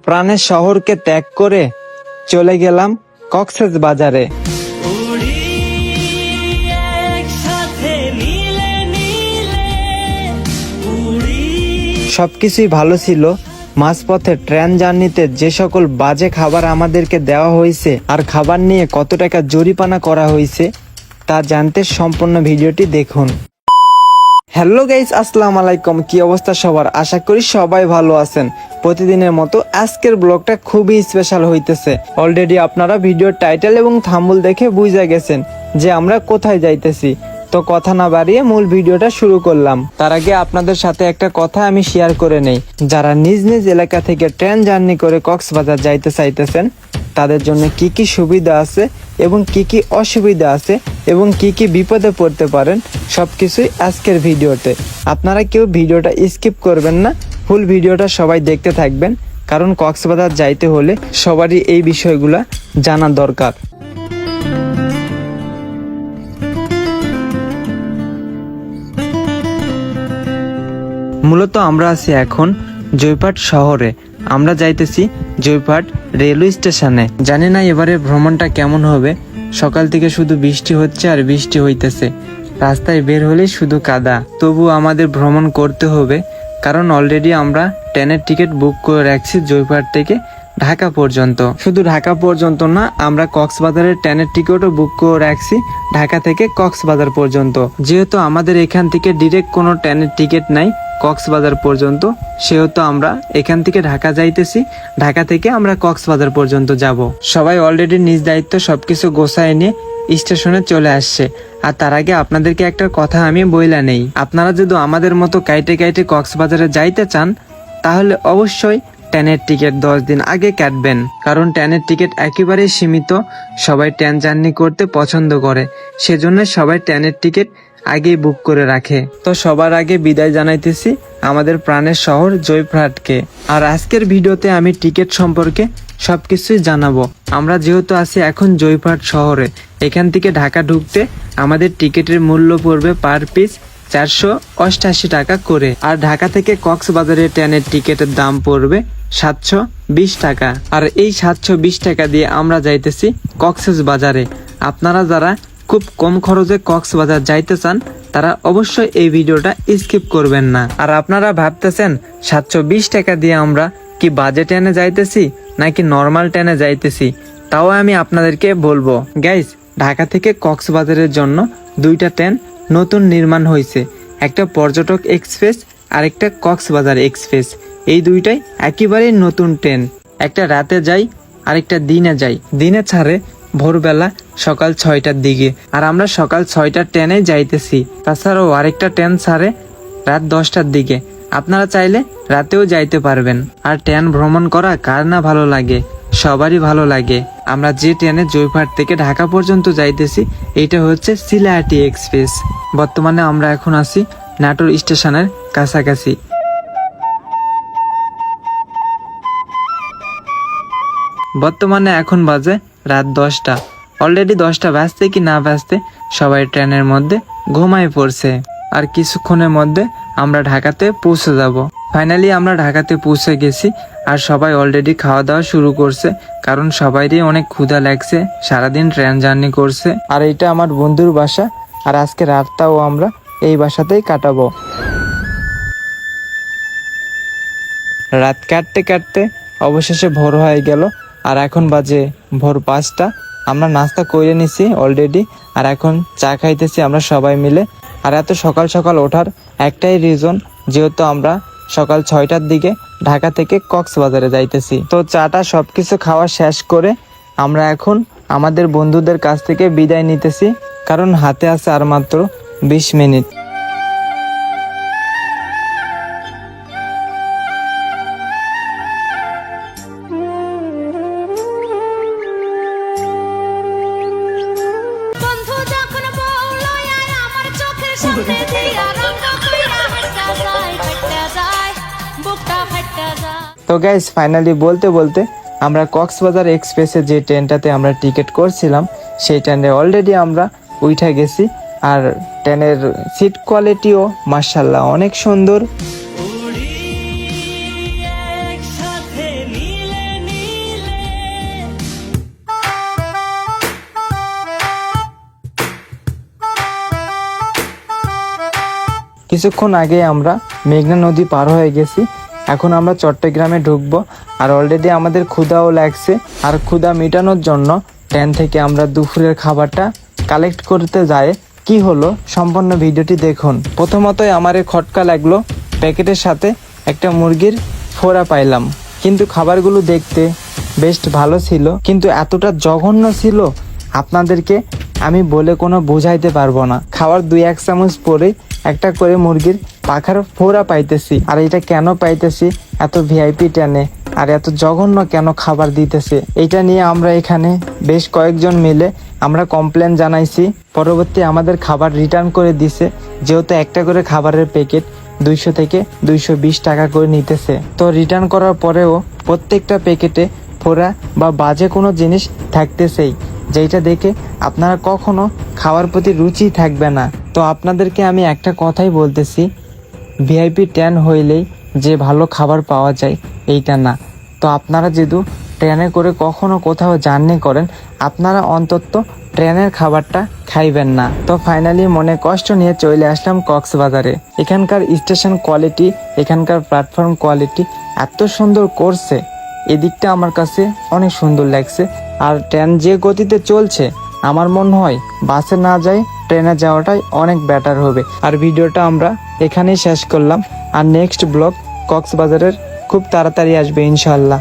প্রাণের শহরকে ত্যাগ করে চলে গেলাম কক্সবাজারে। সবকিছুই ভালো ছিল। মাঝপথে ট্রেন জার্নিতে যে সকল বাজে খাবার আমাদেরকে দেওয়া হয়েছে আর খাবার নিয়ে কত টাকা জরিমানা করা হয়েছে তা জানতে সম্পূর্ণ ভিডিওটি দেখুন। হ্যালো গাইস, আসসালামু আলাইকুম। কি অবস্থা সবার? আশা করি সবাই ভালো আছেন। প্রতিদিনের মতো আজকের ব্লগটা খুবই স্পেশাল হইতেছে। অলরেডি আপনারা ভিডিওর টাইটেল এবং থাম্বনেল দেখে বুঝে গেছেন যে আমরা কোথায় যাইতেছি। তো কথা না বাড়িয়ে মূল ভিডিওটা শুরু করলাম। তার আগে আপনাদের সাথে একটা কথা আমি শেয়ার করে নেই। যারা নিজ নিজ এলাকা থেকে ট্রেন জার্নি করে কক্সবাজার যাইতে চাইতেছেন তাদের জন্য কি কি সুবিধা আছে এবং কি কি অসুবিধা আছে এবং কি কি বিপদে পড়তে পারেন সবকিছুই আজকের ভিডিওতে। আপনারা কেউ ভিডিওটা স্কিপ করবেন না, ফুল ভিডিওটা সবাই দেখতে থাকবেন, কারণ কক্সবাজার যাইতে হলে সবারই এই বিষয়গুলো জানা দরকার। মূলত আমরা আছি এখন জয়পাট শহরে। আমরা যাইতেছি জয়পাট রেলওয়ে স্টেশনে। জানি না এবারে ভ্রমণটা কেমন হবে। সকাল থেকে শুধু বৃষ্টি হচ্ছে আর বৃষ্টি হইতেছে, রাস্তায় বের হলেই শুধু কাদা। তবু আমাদের ভ্রমণ করতে হবে, কারণ অলরেডি আমরা ট্রেনের টিকিট বুক করে রাখছি জয়পাট থেকে ঢাকা পর্যন্ত। শুধু ঢাকা পর্যন্ত না, আমরা কক্সবাজারের ট্রেনের টিকিটও বুক করে রাখছি ঢাকা থেকে কক্সবাজার পর্যন্ত। যেহেতু আমাদের এখান থেকে ডিরেক্ট কোনো ট্রেনের টিকিট নাই কক্সবাজার পর্যন্ত, সেহেতু আমরা এখান থেকে ঢাকা যাইতেছি, ঢাকা থেকে আমরা কক্সবাজার পর্যন্ত যাব। সবাই অলরেডি নিজ দায়িত্ব সবকিছু গোছায় নিয়ে স্টেশনে চলে আসছে। আর তার আগে আপনাদেরকে একটা কথা আমি বইলা নেই, আপনারা যদি আমাদের মতো কাইটে কাইটে কক্সবাজারে যাইতে চান তাহলে অবশ্যই ট্রেনের টিকিট 10 দিন আগে কাটবেন, কারণ ট্রেনের টিকিট একেবারেই সীমিত। সবাই ট্রেন জার্নি করতে পছন্দ করে, সেজন্য সবাই ট্রেনের টিকিট আগেই বুক করে রাখে। তো সবার আগে বিদায় জানাইতেছি আমাদের প্রাণের শহর জয়পুরহাটকে। আর আজকের ভিডিওতে আমি টিকিট সম্পর্কে সবকিছুই জানাবো। আমরা যেহেতু আছি এখন জয়পুরহাট শহরে, এখান থেকে ঢাকা ঢুকতে আমাদের টিকিটের মূল্য পড়বে পার পিস 488 টাকা করে। আর ঢাকা থেকে কক্সবাজারের ট্রেনের টিকিটের দাম পড়বে 720 টাকা। আর এই 720 টাকা দিয়ে আমরা যাইতেছি কক্সবাজারে। আপনারা যারা খুব কম খরচে কক্সবাজার যাইতে চান তারা অবশ্যই এই ভিডিওটা স্কিপ করবেন না। আর আপনারা ভাবতেছেন 720 টাকা দিয়ে আমরা কি বাজেট ট্রেনে যাইতেছি নাকি নর্মাল ট্রেনে যাইতেছি, তাও আমি আপনাদেরকে বলবো গাইস, ঢাকা থেকে কক্সবাজারের জন্য দুইটা ট্রেন নতুন নির্মাণ হয়েছে, একটা পর্যটক এক্সপ্রেস আর একটা কক্সবাজার এক্সপ্রেস। এই দুইটাই একেবারেই নতুন ট্রেন। একটা রাতে যায় আর একটা দিনে যায়। দিনে ছাড়ে ভোরবেলা সকাল 6টার দিকে, আর আমরা সকাল 6টার ট্রেনে যাইতেছি। তাছাড়াও আরেকটা ট্রেন ছাড়ে রাত 10টার দিকে। আপনারা চাইলে রাতেও যাইতে পারবেন। আর ট্রেন ভ্রমণ করা কার না ভালো লাগে, সবারই ভালো লাগে। আমরা যে ট্রেনে জয়পুরহাট থেকে ঢাকা পর্যন্ত যাইতেছি এইটা হচ্ছে সিলেটি এক্সপ্রেস। বর্তমানে আমরা এখন আছি নাটোর স্টেশনের কাছাকাছি। বর্তমানে এখন বাজে রাত 10টা। অলরেডি 10টা বাজতে কি না বাজতে সবাই ট্রেনের মধ্যে ঘুমায় পড়ছে। আর কিছুক্ষণের মধ্যে আমরা ঢাকাতে পৌঁছে যাব। ফাইনালি আমরা ঢাকাতে পৌঁছে গেছি। আর সবাই অলরেডি খাওয়া দাওয়া শুরু করছে, কারণ সবাইরই অনেক ক্ষুধা লাগছে, সারাদিন ট্রেন জার্নি করছে। আর এটা আমার বন্ধুর বাসা, আর আজকে রাতটাও আমরা এই বাসাতেই কাটাবো। রাত কাটতে কাটতে অবশেষে ভোর হয়ে গেল। আর এখন বাজে ভোর 5টা। আমরা নাস্তা করে নিছি অলরেডি, আর এখন চা খাইতেছি আমরা সবাই মিলে। আর এত সকাল সকাল ওঠার একটাই রিজন, যেহেতু আমরা সকাল 6টার দিকে ঢাকা থেকে কক্সবাজারে যাইতেছি। তো চাটা সবকিছু খাওয়া শেষ করে আমরা এখন আমাদের বন্ধুদের কাছ থেকে বিদায় নিতেছি, কারণ হাতে আছে আর মাত্র 20 মিনিট। তো গাইস, ফাইনালি বলতে বলতে আমরা কক্সবাজার এক্সপ্রেসে যে ট্রেনটাতে আমরা টিকিট করছিলাম সেই ট্রেনে অলরেডি আমরা উঠে গেছি। আর ট্রেনের সিট কোয়ালিটিও মাশাআল্লাহ অনেক সুন্দর। কিছুক্ষণ আগে আমরা মেঘনা নদী পার হয়ে গেছি। এখন আমরা চট্টগ্রামে ঢুকবো। আর অলরেডি আমাদের ক্ষুধাও লাগছে। আর ক্ষুধা মেটানোর জন্য ট্রেন থেকে আমরা দুপুরের খাবারটা কালেক্ট করতে যাই। কি হলো সম্পূর্ণ ভিডিওটি দেখুন। প্রথমতই আমার এই খটকা লাগলো, প্যাকেটের সাথে একটা মুরগির ফোড়া পাইলাম, কিন্তু খাবারগুলো দেখতে বেশ ভালো ছিল, কিন্তু এতটা জঘন্য ছিল আপনাদেরকে আমি বলে কোনো বোঝাইতে পারবো না। খাওয়ার 2-1 চামচ পরে একটা করে মুরগির পাখার ফোড়া পাইতেছি। আর এটা কেন পাইতেছি এত ভিআইপি ট্রেনে, আর এত জঘন্য কেন খাবার দিতেছে, এটা নিয়ে আমরা এখানে বেশ কয়েকজন মিলে আমরা কমপ্লেন জানাইছি। পরবর্তী আমাদের খাবার রিটার্ন করে দিছে, যেহেতু একটা করে খাবারের প্যাকেট 200 থেকে 220 টাকা করে নিতেছে। তো রিটার্ন করার পরেও প্রত্যেকটা প্যাকেটে ফোড়া বা বাজে কোনো জিনিস থাকতেছেই, যেটা দেখে আপনারা কখনো খাওয়ার প্রতি রুচি থাকবে না। তো আপনাদেরকে আমি একটা কথাই বলতেছি, ভিআইপি ট্রেন হইলেই যে ভালো খাবার পাওয়া যায় এইটা না। তো আপনারা যেহেতু ট্রেনে করে কখনো কোথাও জার্নি করেন, আপনারা অন্তত ট্রেনের খাবারটা খাইবেন না। তো ফাইনালি মনে কষ্ট নিয়ে চলে আসলাম কক্সবাজারে। এখানকার স্টেশন কোয়ালিটি, এখানকার প্ল্যাটফর্ম কোয়ালিটি এত সুন্দর করছে, এদিকটা আমার কাছে অনেক সুন্দর লাগছে। আর ট্রেন যে গতিতে চলছে, আমার মনে হয় বাসে না যাই ট্রেনে যাওয়াটাই অনেক বেটার হবে। আর ভিডিওটা আমরা এখানেই শেষ করলাম। আর নেক্সট ব্লগ কক্সবাজারের খুব তাড়াতাড়ি আসবে ইনশাল্লাহ।